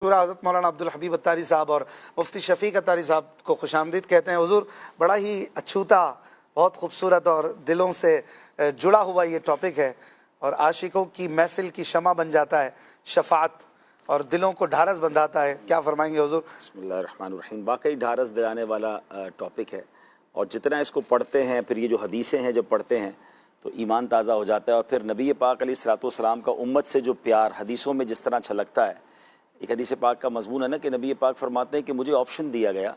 حضرت مولانا عبدالحبیب اتاری صاحب اور مفتی شفیق اتاری صاحب کو خوش آمدید کہتے ہیں۔ حضور بڑا ہی اچھوتا، بہت خوبصورت اور دلوں سے جڑا ہوا یہ ٹاپک ہے، اور عاشقوں کی محفل کی شمع بن جاتا ہے شفاعت، اور دلوں کو ڈھارس بندھاتا ہے۔ کیا فرمائیں گے حضور؟ بسم اللہ الرحمن الرحیم۔ واقعی ڈھارس دلانے والا ٹاپک ہے، اور جتنا اس کو پڑھتے ہیں، پھر یہ جو حدیثیں ہیں جب پڑھتے ہیں تو ایمان تازہ ہو جاتا ہے، اور پھر نبی پاک علیہ الصلوۃ والسلام کا امت سے جو پیار حدیثوں میں جس طرح چھلکتا ہے۔ ایک حدیث پاک کا مضمون ہے نا کہ نبی پاک فرماتے ہیں کہ مجھے آپشن دیا گیا،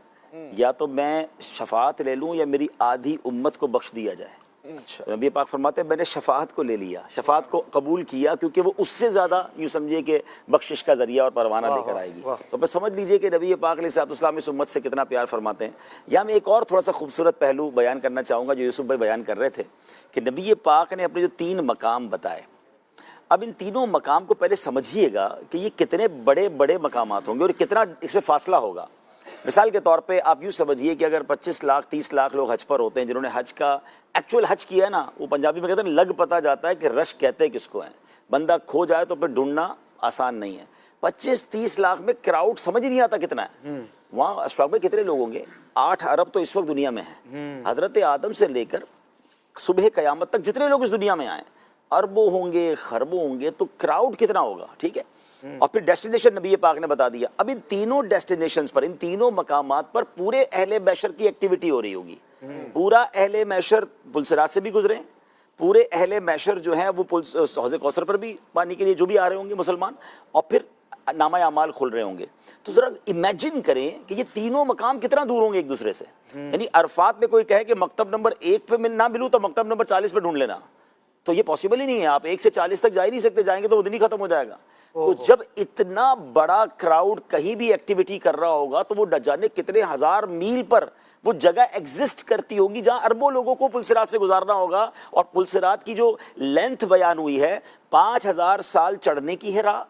یا تو میں شفاعت لے لوں یا میری آدھی امت کو بخش دیا جائے۔ نبی پاک فرماتے ہیں میں نے شفاعت کو لے لیا، شفاعت کو قبول کیا، کیونکہ وہ اس سے زیادہ یوں سمجھیے کہ بخشش کا ذریعہ اور پروانہ لے کر آئے گی۔ تو بس سمجھ لیجئے کہ نبی پاک علیہ الصلوۃ والسلام اس امت سے کتنا پیار فرماتے ہیں۔ یہاں میں ایک اور تھوڑا سا خوبصورت پہلو بیان کرنا چاہوں گا جو یوسف بھائی بیان کر رہے تھے، کہ نبی پاک نے اپنے جو 3 مقام بتائے، اب ان تینوں مقام کو پہلے سمجھیے گا کہ یہ کتنے بڑے بڑے مقامات ہوں گے اور کتنا اس میں فاصلہ ہوگا۔ مثال کے طور پہ آپ یوں سمجھیے کہ اگر 25 لاکھ 30 لاکھ لوگ حج پر ہوتے ہیں، جنہوں نے حج کا ایکچوئل حج کیا ہے نا، وہ پنجابی میں کہتے ہیں لگ پتہ جاتا ہے کہ رش کہتے کس کو ہیں، بندہ کھو جائے تو پھر ڈھونڈنا آسان نہیں ہے۔ 25-30 لاکھ میں کراؤڈ سمجھ نہیں آتا کتنا ہے۔ وہاں اشفاق میں کتنے لوگ ہوں گے؟ 8 ارب تو اس وقت دنیا میں ہیں، حضرت آدم سے لے کر صبح قیامت تک جتنے لوگ اس دنیا میں آئیں، اربوں ہوں گے، خربوں ہوں گے، تو کراؤڈ کتنا ہوگا؟ ٹھیک ہے۔ اور پھر ڈیسٹینیشن نبی پاک نے بتا دیا۔ اب ان تینوں ڈیسٹینیشنز پر، ان تینوں مقامات پر پورے اہل محشر کی ایکٹیویٹی ہو رہی ہوگی۔ پورا اہل محشر پلسرات سے بھی گزرے، پورے اہل محشر جو ہیں وہ حوض کوثر پر بھی پانی کے لیے جو بھی آ رہے ہوں گے مسلمان، اور پھر نامہ اعمال کھل رہے ہوں گے۔ تو ذرا امیجن کریں کہ یہ تینوں مقام کتنا دور ہوں گے ایک دوسرے سے۔ یعنی عرفات میں کوئی کہے کہ مکتب نمبر 1 پہ نہ ملوں تو مکتب نمبر 40 پہ ڈھونڈ لینا، تو یہ پاسبل ہی نہیں ہے۔ آپ 1 سے 40 تک جا ہی نہیں سکتے، جائیں گے تو وہ دن ہی ختم ہو جائے گا۔ تو جب اتنا بڑا کراؤڈ کہیں بھی ایکٹیویٹی کر رہا ہوگا تو وہ نہ جانے کتنے ہزار میل پر وہ جگہ ایگزسٹ کرتی ہوگی جہاں اربوں لوگوں کو پلسرات سے گزارنا ہوگا۔ اور پلسرات کی جو لینتھ بیان ہوئی ہے، 5000 سال چڑھنے کی ہے راہ،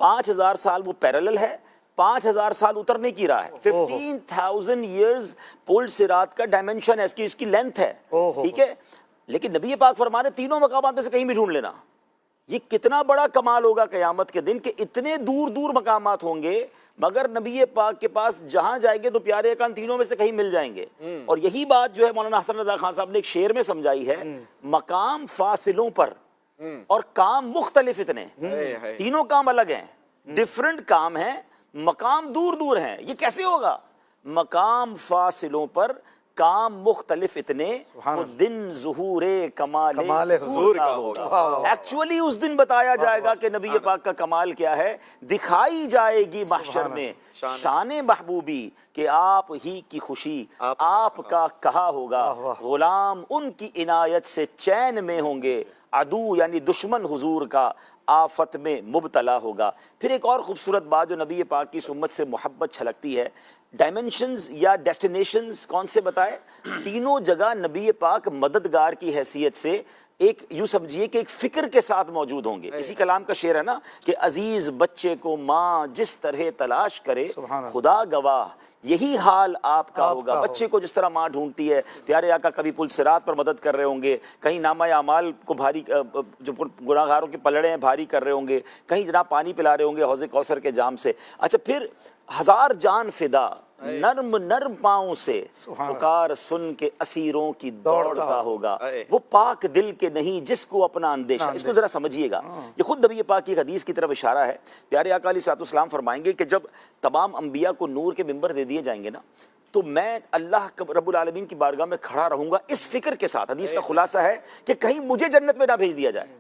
5000 سال وہ پیرلل ہے، 5000 سال اترنے کی راہ ہے۔ 15,000 ایئرز پلسرات کا ڈائمنشن ہے، اس کی لینتھ ہے، ٹھیک ہے۔ لیکن نبی پاک فرمانے تینوں مقامات میں سے کہیں بھی ڈھونڈ لینا۔ یہ کتنا بڑا کمال ہوگا قیامت کے دن کہ اتنے دور دور مقامات ہوں گے، مگر نبی پاک کے پاس جہاں جائیں گے تو پیارے اکان تینوں میں سے کہیں مل جائیں گے۔ اور یہی بات جو ہے مولانا حسن رضا خان صاحب نے ایک شعر میں سمجھائی ہے، مقام فاصلوں پر اور کام مختلف اتنے، تینوں کام الگ ہیں، ڈیفرنٹ کام ہیں، مقام دور دور ہیں۔ یہ کیسے ہوگا؟ مقام فاصلوں پر کام مختلف اتنے، وہ دن ظہور کمال حضور کا ہوگا۔ ایکچولی اس دن بتایا جائے گا کہ نبی پاک کا کمال کیا ہے، دکھائی جائے گی محشر میں شان محبوبی کہ آپ ہی کی خوشی آپ کا کہا ہوگا، غلام ان کی عنایت سے چین میں ہوں گے، عدو یعنی دشمن حضور کا آفت میں مبتلا ہوگا۔ پھر ایک اور خوبصورت بات جو نبی پاک کی اس امت سے محبت چھلکتی ہے، ڈائمنشنز یا ڈیسٹینیشنز کون سے بتائے؟ تینوں جگہ نبی پاک مددگار کی حیثیت سے ایک یوں سمجھیے کہ ایک فکر کے ساتھ موجود ہوں گے۔ اسی کلام کا شعر ہے نا کہ عزیز بچے کو ماں جس طرح تلاش کرے، خدا گواہ یہی حال آپ کا ہوگا۔ بچے کو جس طرح ماں ڈھونڈتی ہے، پیارے آقا کبھی پلسرات پر مدد کر رہے ہوں گے، کہیں نامہ اعمال کو بھاری، جو گناہگاروں کے پلڑے ہیں بھاری کر رہے ہوں گے، کہیں جناب پانی پلا رہے ہوں گے حوض کوثر کے جام سے۔ اچھا، پھر 1000 جان فدا نرم نرم پاؤں سے پکار سن کے اسیروں کی دوڑتا ہوگا، وہ پاک دل کے نہیں جس کو اپنا اندیشہ۔ اس کو ذرا سمجھیے گا، یہ خود نبی پاک کی حدیث کی طرف اشارہ ہے۔ پیارے آقا علیہ الصلوۃ والسلام فرمائیں گے کہ جب تمام انبیاء کو نور کے ممبر دے دیے جائیں گے نا، تو میں اللہ رب العالمین کی بارگاہ میں کھڑا رہوں گا اس فکر کے ساتھ۔ حدیث کا خلاصہ ہے کہ کہیں مجھے جنت میں نہ بھیج دیا جائے۔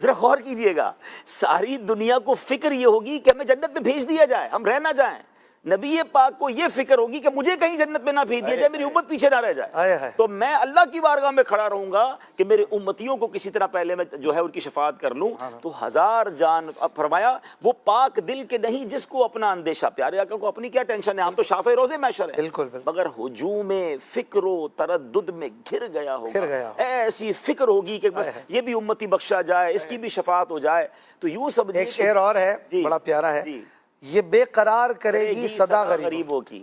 ذرا غور کیجئے گا، ساری دنیا کو فکر یہ ہوگی کہ ہمیں جنت میں بھیج دیا جائے، ہم رہ نہ جائیں۔ نبی پاک کو یہ فکر ہوگی کہ مجھے کہیں جنت میں نہ بھیج دیا جائے، میری امت پیچھے نہ رہ جائے۔ تو میں اللہ کی بارگاہ میں کھڑا رہوں گا کہ میرے امتیوں کو کسی طرح پہلے میں جو ہے ان کی شفاعت کر لوں۔ تو 1000 جان، فرمایا وہ پاک دل کے نہیں جس کو اپنا اندیشہ۔ پیارے آقا کو اپنی کیا ٹینشن ہے، ہم تو شافع روزے محشر ہیں، مگر ہجوم فکر و تردد میں گھر گیا ہوگا۔ ایسی فکر ہوگی کہ بس یہ بھی امتی بخشا جائے، اس کی بھی شفاعت ہو جائے۔ تو یوں سمجھیے، ایک شعر اور ہے بڑا پیارا ہے، یہ بے قرار کرے گی صدا غریبوں کی،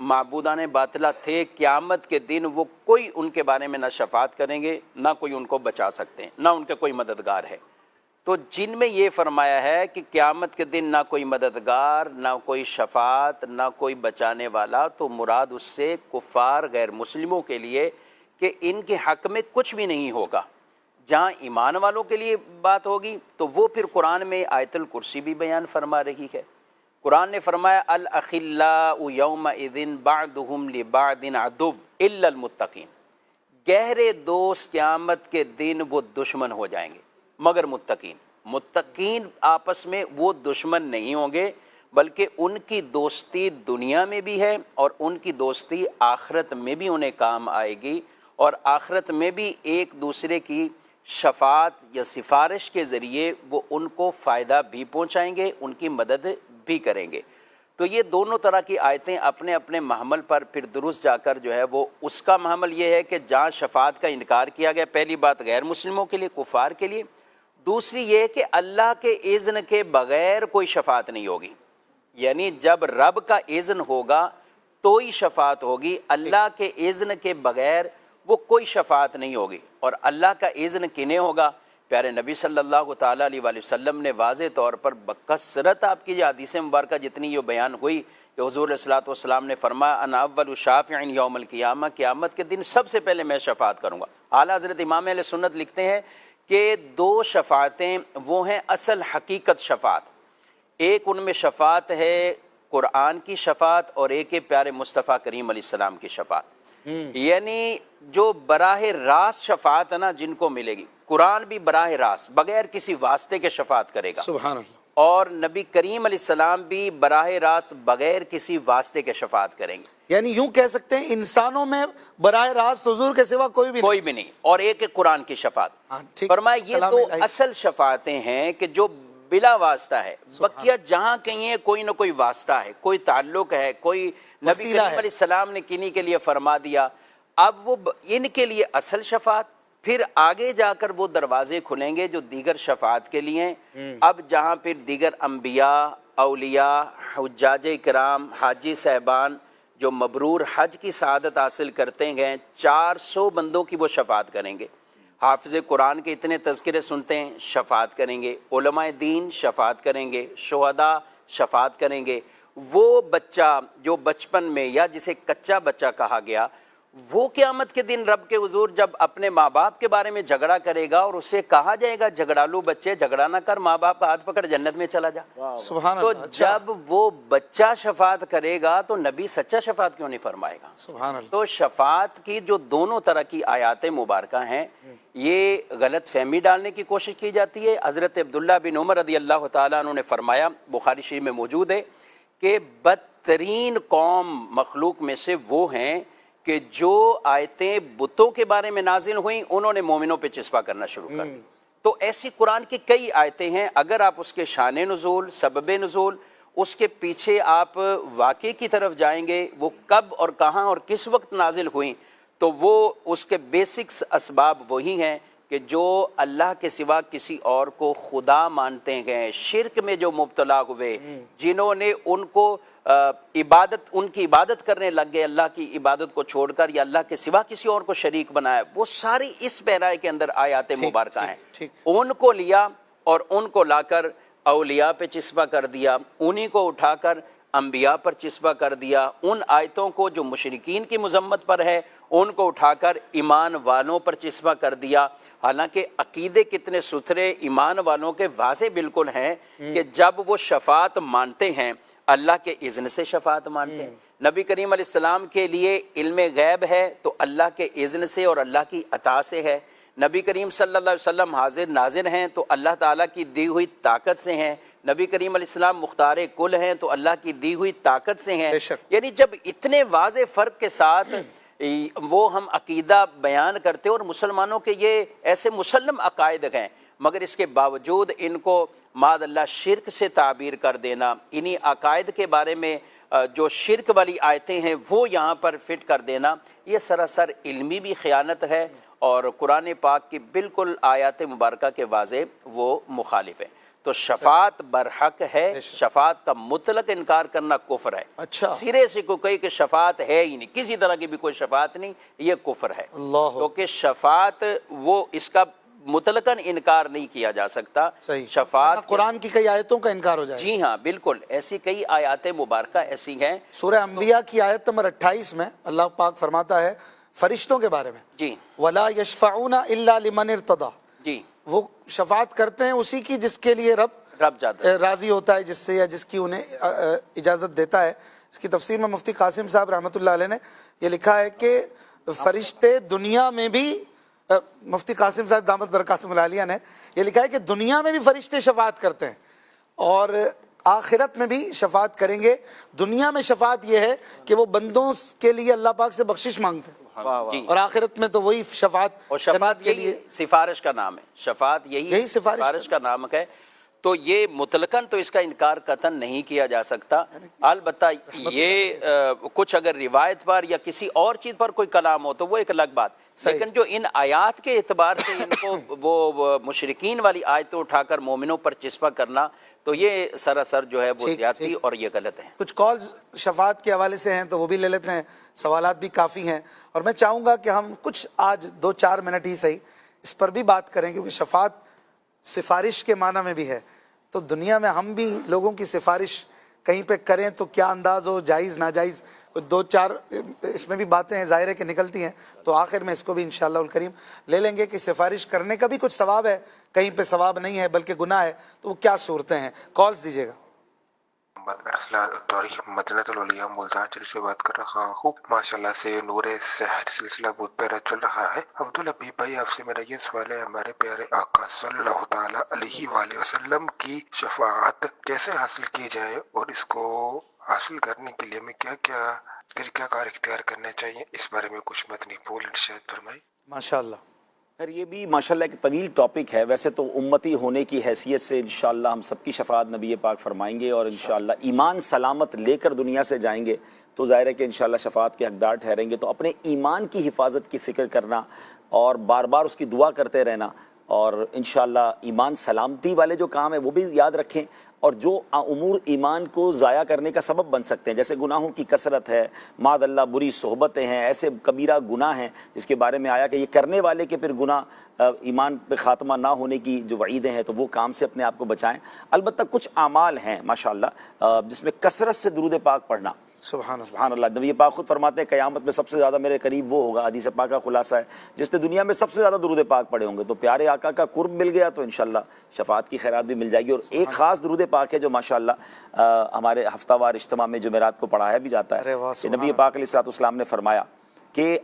معبودان باطلہ تھے، قیامت کے دن وہ کوئی ان کے بارے میں نہ شفاعت کریں گے، نہ کوئی ان کو بچا سکتے ہیں، نہ ان کا کوئی مددگار ہے۔ تو جن میں یہ فرمایا ہے کہ قیامت کے دن نہ کوئی مددگار، نہ کوئی شفاعت، نہ کوئی بچانے والا، تو مراد اس سے کفار غیر مسلموں کے لیے کہ ان کے حق میں کچھ بھی نہیں ہوگا۔ جہاں ایمان والوں کے لیے بات ہوگی تو وہ پھر قرآن میں آیت الکرسی بھی بیان فرما رہی ہے۔ قرآن نے فرمایا الاخلاء یومئذ بعضهم لبعض عدو الا المتقین، گہرے دوست قیامت کے دن وہ دشمن ہو جائیں گے مگر متقین آپس میں وہ دشمن نہیں ہوں گے، بلکہ ان کی دوستی دنیا میں بھی ہے اور ان کی دوستی آخرت میں بھی انہیں کام آئے گی، اور آخرت میں بھی ایک دوسرے کی شفاعت یا سفارش کے ذریعے وہ ان کو فائدہ بھی پہنچائیں گے، ان کی مدد بھی کریں گے۔ تو یہ دونوں طرح کی آیتیں اپنے اپنے محمل پر پھر درست جا کر جو ہے وہ اس کا محمل یہ ہے کہ جہاں شفاعت کا انکار کیا گیا، پہلی بات غیر مسلموں کے لیے، کفار کے لیے، دوسری یہ کہ اللہ کے اذن کے بغیر کوئی شفاعت نہیں ہوگی، یعنی جب رب کا اذن ہوگا تو ہی شفاعت ہوگی، اللہ کے اذن کے بغیر وہ کوئی شفاعت نہیں ہوگی۔ اور اللہ کا اذن کنہیں ہوگا؟ پیارے نبی صلی اللہ تعالیٰ علیہ وآلہ وسلم نے واضح طور پر بکثرت آپ کی یہ حدیث مبارکہ جتنی یہ بیان ہوئی کہ حضور علیہ الصلوۃ والسلام نے فرمایا انا اول شافع یوم القیامہ، قیامت کے دن سب سے پہلے میں شفاعت کروں گا۔ اعلیٰ حضرت امام اہل سنت لکھتے ہیں کہ دو شفاعتیں وہ ہیں اصل حقیقت شفاعت، ایک ان میں شفاعت ہے قرآن کی شفاعت اور ایک ہے پیارے مصطفیٰ کریم علیہ السلام کی شفاعت، یعنی جو براہ راست شفاعت ہے نا جن کو ملے گی، قرآن بھی براہ راست بغیر کسی واسطے کے شفاعت کرے گا، سبحان اللہ، اور نبی کریم علیہ السلام بھی براہ راست بغیر کسی واسطے کے شفاعت کریں گے، یعنی یوں کہہ سکتے ہیں انسانوں میں براہ راست حضور کے سوا کوئی بھی کوئی بھی نہیں، اور ایک ہے قرآن کی شفاعت۔ ہاں، ٹھیک، فرمایا یہ کلام دو الہی۔ اصل شفاعتیں ہیں کہ جو بلا واسطہ ہے، بقیہ جہاں کہیں ہے کوئی نہ کوئی واسطہ ہے، کوئی تعلق ہے، کوئی نبی وسیلہ کریم ہے۔ علیہ السلام نے کنہیں کے لیے فرما دیا، اب وہ ان کے لیے اصل شفاعت، پھر آگے جا کر وہ دروازے کھلیں گے جو دیگر شفاعت کے لیے ہیں۔ اب جہاں پھر دیگر انبیاء، اولیاء، حجاج کرام، حاجی صاحبان جو مبرور حج کی سعادت حاصل کرتے ہیں، 400 بندوں کی وہ شفاعت کریں گے۔ حافظ قرآن کے اتنے تذکرے سنتے ہیں، شفاعت کریں گے، علماء دین شفاعت کریں گے، شہداء شفاعت کریں گے۔ وہ بچہ جو بچپن میں یا جسے کچا بچہ کہا گیا، وہ قیامت کے دن رب کے حضور جب اپنے ماں باپ کے بارے میں جھگڑا کرے گا اور اسے کہا جائے گا جھگڑالو بچے جھگڑا نہ کر، ماں باپ کا ہاتھ پکڑ جنت میں چلا جا، سبحان تو اللہ، اچھا، جب وہ بچہ شفاعت کرے گا تو نبی سچا شفاعت کیوں نہیں فرمائے گا؟ سبحان اللہ، تو شفاعت کی جو دونوں طرح کی آیات مبارکہ ہیں، یہ غلط فہمی ڈالنے کی کوشش کی جاتی ہے۔ حضرت عبداللہ بن عمر رضی اللہ تعالیٰ عنہ نے فرمایا، بخاری شریف میں موجود ہے، کہ بدترین قوم مخلوق میں سے وہ ہیں کہ جو آیتیں بتوں کے بارے میں نازل ہوئیں انہوں نے مومنوں پہ چسپا کرنا شروع کر دی۔ تو ایسی قرآن کی کئی آیتیں ہیں، اگر آپ اس کے شان نزول، سبب نزول، اس کے پیچھے آپ واقعے کی طرف جائیں گے، وہ کب اور کہاں اور کس وقت نازل ہوئیں، تو وہ اس کے بیسکس اسباب وہی ہیں کہ جو اللہ کے سوا کسی اور کو خدا مانتے ہیں، شرک میں جو مبتلا ہوئے، جنہوں نے ان کو ان کی عبادت کرنے لگ گئے، اللہ کی عبادت کو چھوڑ کر، یا اللہ کے سوا کسی اور کو شریک بنایا، وہ ساری اس پیرائے کے اندر آیات مبارکہ ہیں۔ ان کو لیا اور ان کو لا کر اولیاء پہ چسپا کر دیا، انہی کو اٹھا کر انبیاء پر چسپا کر دیا، ان آیتوں کو جو مشرکین کی مذمت پر ہے ان کو اٹھا کر ایمان والوں پر چسپا کر دیا۔ حالانکہ عقیدے کتنے ستھرے ایمان والوں کے واضح بالکل ہیں کہ جب وہ شفاعت مانتے ہیں اللہ کے اذن سے شفاعت مانتے ہیں۔ نبی کریم علیہ السلام کے لیے علم غیب ہے تو اللہ کے اذن سے اور اللہ کی عطا سے ہے۔ نبی کریم صلی اللہ علیہ وسلم حاضر ناظر ہیں تو اللہ تعالیٰ کی دی ہوئی طاقت سے ہیں۔ نبی کریم علیہ السلام مختار کل ہیں تو اللہ کی دی ہوئی طاقت سے ہیں۔ یعنی جب اتنے واضح فرق کے ساتھ وہ ہم عقیدہ بیان کرتے ہیں، اور مسلمانوں کے یہ ایسے مسلم عقائد ہیں، مگر اس کے باوجود ان کو معاذ اللہ شرک سے تعبیر کر دینا، انہی عقائد کے بارے میں جو شرک والی آیتیں ہیں وہ یہاں پر فٹ کر دینا، یہ سراسر علمی بھی خیانت ہے اور قرآن پاک کی بالکل آیات مبارکہ کے واضح وہ مخالف ہے۔ تو شفاعت برحق ہے، شفاعت کا مطلق انکار کرنا کفر ہے۔ اچھا۔ سرے سے کوئی کہے کہ شفاعت ہے ہی نہیں، کسی طرح کی بھی کوئی شفاعت نہیں، یہ کفر ہے۔ اللہ، کیونکہ شفاعت وہ اس کا مطلقاً انکار نہیں کیا جا سکتا۔ صحیح، شفاعت قرآن کی کئی آیتوں کا انکار ہو جائے گا۔ جی ہاں بالکل، ایسی کئی آیات مبارکہ ایسی ہیں۔ سورہ انبیاء کی آیت نمبر 28 میں اللہ پاک فرماتا ہے فرشتوں کے بارے میں، جی وَلَا يَشْفَعُونَ إِلَّا لِمَنِ ارْتَضَىٰ، جی، وہ شفاعت کرتے ہیں اسی کی جس کے لیے رب جاتا ہے۔ راضی ہوتا ہے، جس سے یا جس کی انہیں اجازت دیتا ہے۔ اس کی تفسیر میں مفتی قاسم صاحب رحمۃ اللہ علیہ نے یہ لکھا ہے کہ فرشتے دنیا میں بھی، مفتی قاسم صاحب دامت برکاتہم العالیہ نے یہ لکھا ہے کہ دنیا میں بھی فرشتے شفاعت کرتے ہیں اور آخرت میں بھی شفاعت کریں گے۔ دنیا میں شفاعت یہ ہے کہ وہ بندوں کے لیے اللہ پاک سے بخشش مانگتے ہیں، جی، اور آخرت میں تو وہی شفاعت اور شفاعت کرنے کے یہی لیے سفارش کا نام ہے، شفاعت یہی سفارش کا نام ہے۔ تو یہ مطلقاً تو اس کا انکار قطعاً نہیں کیا جا سکتا۔ البتہ یہ کچھ اگر روایت پر یا کسی اور چیز پر کوئی کلام ہو تو وہ ایک الگ بات، لیکن جو ان آیات کے اعتبار سے ان کو وہ مشرکین والی آیتیں اٹھا کر مومنوں پر چسپاں کرنا، تو یہ سراسر جو ہے وہ زیادتی اور یہ غلط ہے۔ کچھ کالز شفاعت کے حوالے سے ہیں تو وہ بھی لے لیتے ہیں، سوالات بھی کافی ہیں، اور میں چاہوں گا کہ ہم کچھ آج 2-4 منٹ ہی صحیح اس پر بھی بات کریں، کیونکہ شفاعت سفارش کے معنی میں بھی ہے، تو دنیا میں ہم بھی لوگوں کی سفارش کہیں پہ کریں تو کیا انداز ہو، جائز ناجائز، 2-4 اس میں بھی باتیں ہیں ظاہر ہے کہ نکلتی ہیں، تو آخر میں اس کو بھی انشاءاللہ الکریم لے لیں گے کہ سفارش کرنے کا بھی کچھ ثواب ہے، کہیں پہ ثواب نہیں ہے بلکہ گناہ ہے، تو وہ کیا صورتیں ہیں۔ کالز دیجیے گا۔ مدینہ الاولیاء ملتان شریف سے بات کر رہا ہوں۔ ماشاءاللہ سے نور سحر سلسلہ بہت پیارا چل رہا ہے۔ عبدالحبیب بھائی، آپ سے میرا یہ سوال ہے، ہمارے پیارے آقا صلی اللہ تعالیٰ علیہ وآلہ وسلم کی شفاعت کیسے حاصل کی جائے، اور اس کو حاصل کرنے کے لیے ہمیں کیا کیا طریقہ کار اختیار کرنا چاہیے، اس بارے میں کچھ مدنی پھول ارشاد فرمائیں۔ ماشاءاللہ، خیر یہ بھی ماشاءاللہ ایک طویل ٹاپک ہے۔ ویسے تو امتی ہونے کی حیثیت سے انشاءاللہ ہم سب کی شفاعت نبی پاک فرمائیں گے، اور انشاءاللہ ایمان سلامت لے کر دنیا سے جائیں گے تو ظاہر ہے کہ انشاءاللہ شفاعت کے حقدار ٹھہریں گے۔ تو اپنے ایمان کی حفاظت کی فکر کرنا اور بار بار اس کی دعا کرتے رہنا، اور انشاءاللہ ایمان سلامتی والے جو کام ہیں وہ بھی یاد رکھیں، اور جو امور ایمان کو ضائع کرنے کا سبب بن سکتے ہیں، جیسے گناہوں کی کثرت ہے، معاذ اللہ بری صحبتیں ہیں، ایسے کبیرہ گناہ ہیں جس کے بارے میں آیا کہ یہ کرنے والے کے پھر گناہ ایمان پہ خاتمہ نہ ہونے کی جو وعیدیں ہیں، تو وہ کام سے اپنے آپ کو بچائیں۔ البتہ کچھ اعمال ہیں ماشاءاللہ جس میں کثرت سے درود پاک پڑھنا، سبحان اللہ، نبی پاک خود فرماتے ہیں قیامت میں سب سے زیادہ میرے قریب وہ ہوگا، حدیث پاک کا خلاصہ ہے، جس نے دنیا میں سب سے زیادہ درود پاک پڑھے ہوں گے۔ تو پیارے آقا کا قرب مل گیا تو انشاءاللہ شفاعت کی خیرات بھی مل جائے گی۔ اور ایک خاص درود پاک ہے جو ماشاءاللہ ہمارے ہفتہ وار اجتماع میں جمعرات کو پڑھایا بھی جاتا ہے، کہ نبی پاک علیہ الصلوۃ والسلام نے فرمایا کہ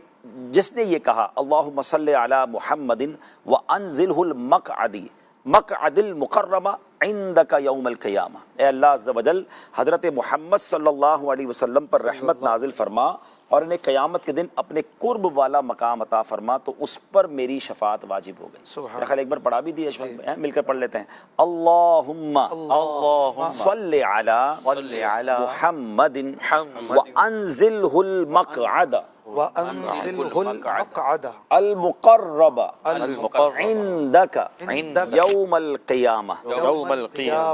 جس نے یہ کہا اللہم صلی علی محمد وانزلہ المقعدی مقعد المکرمہ عندک یوم القیامہ، اے اللہ عز و جل حضرت محمد صلی اللہ علیہ وسلم پر رحمت نازل فرما اور انہیں قیامت کے دن اپنے قرب والا مقام عطا فرما، تو اس پر میری شفاعت واجب ہو گئی۔ میرا خیال ایک بار پڑھا بھی دی ہے، مل کر پڑھ لیتے ہیں۔ اللہم صلی علی محمد وانزلہ المقعد وَأَنزِلْهُ الْمَقْعَدَ المقرب عندک یوم القیامہ۔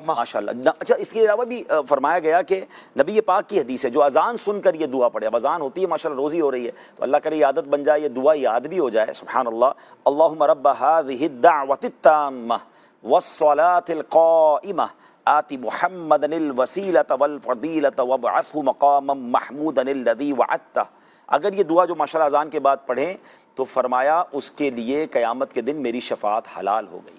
ماشاءاللہ۔ اچھا، اس کے علاوہ بھی فرمایا گیا کہ نبی پاک کی حدیث ہے جو اذان سن کر یہ دعا پڑھے، اب اذان ہوتی ہے ماشاءاللہ روزی ہو رہی ہے تو اللہ کرے یہ عادت بن جائے، یہ دعا یاد بھی ہو جائے۔ سبحان اللہ، اللہم رب هذه الدعوة التامة والصلاة القائمة آت محمدا الوسیلة والفضیلة وابعثه مقاما محمودا الذی وعدتہ۔ اگر یہ دعا جو ماشاءاللہ اذان کے بعد پڑھیں تو فرمایا اس کے لیے قیامت کے دن میری شفاعت حلال ہو گئی۔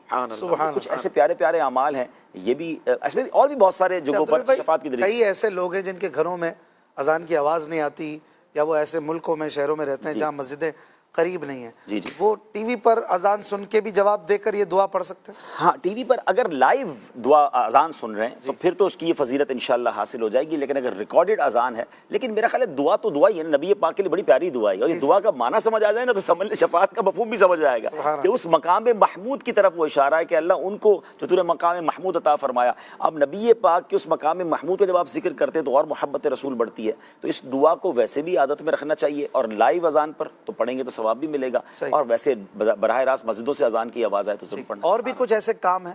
کچھ ایسے پیارے پیارے اعمال ہیں، یہ بھی اس میں اور بھی بہت سارے جگہوں پر شفاعت کی دلیل۔ کئی ایسے لوگ ہیں جن کے گھروں میں اذان کی آواز نہیں آتی، یا وہ ایسے ملکوں میں شہروں میں رہتے ہیں جہاں مسجدیں قریب نہیں ہیں، وہ ٹی وی پر اذان سن کے بھی جواب دے کر یہ دعا پڑھ سکتے ہیں؟ ہاں، ٹی وی پر اگر لائیو دعا اذان سن رہے ہیں تو پھر تو اس کی یہ فضیلت انشاءاللہ حاصل ہو جائے گی، لیکن اگر ریکارڈڈ اذان ہے، لیکن میرا خیال ہے دعا تو دعا ہی ہے، نبی پاک کے لیے بڑی پیاری دعا ہے، اور یہ دعا کا معنی سمجھ آ جائے نا تو سمجھ لے شفاعت کا مفہوم بھی سمجھ آئے گا کہ اس مقام محمود کی طرف وہ اشارہ ہے کہ اللہ ان کو جو تُو نے مقام محمود عطا فرمایا۔ اب نبی پاک کے اس مقام محمود کا جب آپ ذکر کرتے تو اور محبت رسول بڑھتی ہے، تو اس دعا کو ویسے بھی عادت میں رکھنا چاہیے، اور لائیو اذان پر تو پڑھیں گے تو ثواب بھی ملے گا، اور ویسے براہ راست مسجدوں سے اذان کی آواز آئے تو ضرور پڑھنا۔ اور بھی کچھ ایسے کام ہیں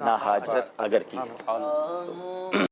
نہ حاجت اگر کی ہے۔